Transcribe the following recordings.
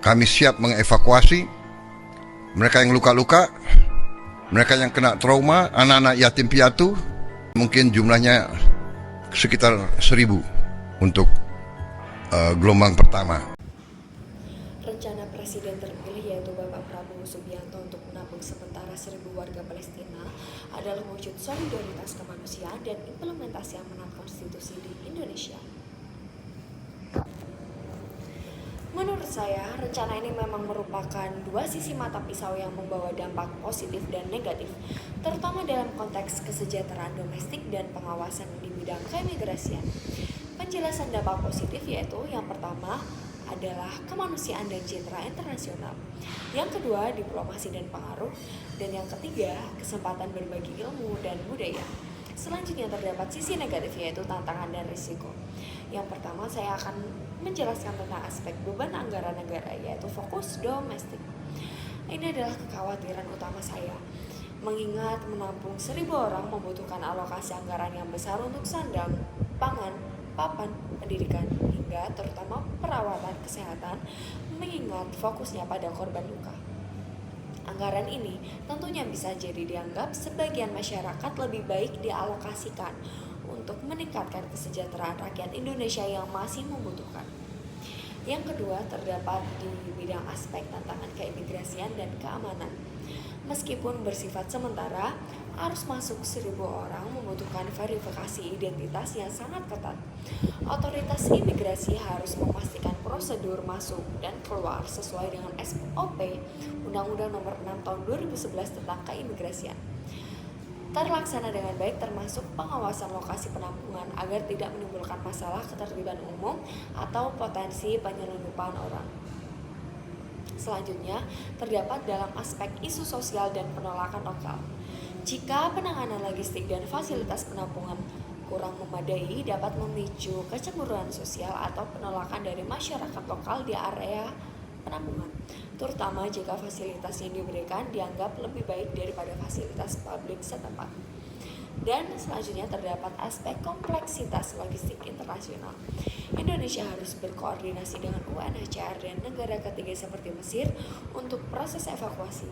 Kami siap mengevakuasi mereka yang luka-luka, mereka yang kena trauma, anak-anak yatim piatu. Mungkin jumlahnya sekitar 1.000 untuk gelombang pertama. Rencana Presiden terpilih yaitu Bapak Prabowo Subianto untuk menampung sementara 1.000 warga Palestina adalah wujud solidaritas kemanusiaan dan implementasi amanat konstitusi di Indonesia. Menurut saya, rencana ini memang merupakan dua sisi mata pisau yang membawa dampak positif dan negatif, terutama dalam konteks kesejahteraan domestik dan pengawasan di bidang keimigrasian. Penjelasan dampak positif yaitu yang pertama adalah kemanusiaan dan citra internasional, yang kedua diplomasi dan pengaruh, dan yang ketiga kesempatan berbagi ilmu dan budaya. Selanjutnya terdapat sisi negatif yaitu tantangan dan risiko. Yang pertama saya akan menjelaskan tentang aspek beban anggaran negara yaitu fokus domestik. Ini adalah kekhawatiran utama saya, mengingat menampung 1.000 orang membutuhkan alokasi anggaran yang besar untuk sandang, pangan, papan, pendidikan, hingga terutama perawatan kesehatan, mengingat fokusnya pada korban luka. Anggaran ini tentunya bisa jadi dianggap sebagian masyarakat lebih baik dialokasikan untuk meningkatkan kesejahteraan rakyat Indonesia yang masih membutuhkan. Yang kedua terdapat di bidang aspek tantangan keimigrasian dan keamanan. Meskipun bersifat sementara, arus masuk 1.000 orang membutuhkan verifikasi identitas yang sangat ketat. Otoritas imigrasi harus memastikan prosedur masuk dan keluar sesuai dengan SOP Undang-Undang Nomor 6 Tahun 2011 tentang keimigrasian terlaksana dengan baik, termasuk pengawasan lokasi penampungan agar tidak menimbulkan masalah ketertiban umum atau potensi penyelundupan orang. Selanjutnya, terdapat dalam aspek isu sosial dan penolakan lokal. Jika penanganan logistik dan fasilitas penampungan kurang memadai, dapat memicu kecemburuan sosial atau penolakan dari masyarakat lokal di area penampungan, terutama jika fasilitas yang diberikan dianggap lebih baik daripada fasilitas publik setempat. Dan selanjutnya terdapat aspek kompleksitas logistik internasional. Indonesia harus berkoordinasi dengan UNHCR dan negara ketiga seperti Mesir untuk proses evakuasi.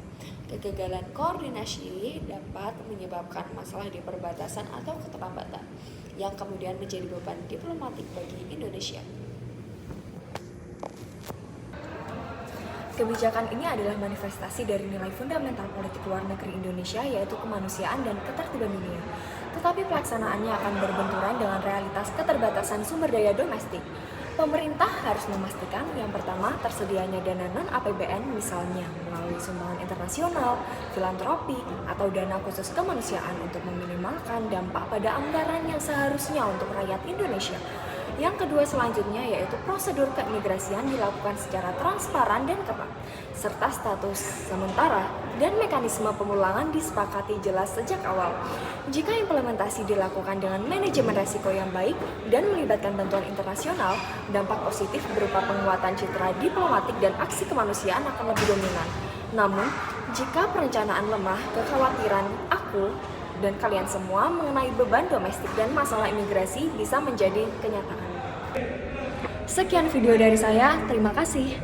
Kegagalan koordinasi dapat menyebabkan masalah di perbatasan atau keterlambatan, yang kemudian menjadi beban diplomatik bagi Indonesia. Kebijakan ini adalah manifestasi dari nilai fundamental politik luar negeri Indonesia yaitu kemanusiaan dan ketertiban dunia. Tetapi pelaksanaannya akan berbenturan dengan realitas keterbatasan sumber daya domestik. Pemerintah harus memastikan yang pertama tersedianya dana non-APBN misalnya melalui sumbangan internasional, filantropi, atau dana khusus kemanusiaan untuk meminimalkan dampak pada anggaran yang seharusnya untuk rakyat Indonesia. Yang kedua selanjutnya yaitu prosedur keimigrasian dilakukan secara transparan dan ketat, serta status sementara dan mekanisme pemulangan disepakati jelas sejak awal. Jika implementasi dilakukan dengan manajemen resiko yang baik dan melibatkan bantuan internasional, dampak positif berupa penguatan citra diplomatik dan aksi kemanusiaan akan lebih dominan. Namun, jika perencanaan lemah, kekhawatiran aku dan kalian semua mengenai beban domestik dan masalah imigrasi bisa menjadi kenyataan. Sekian video dari saya, terima kasih.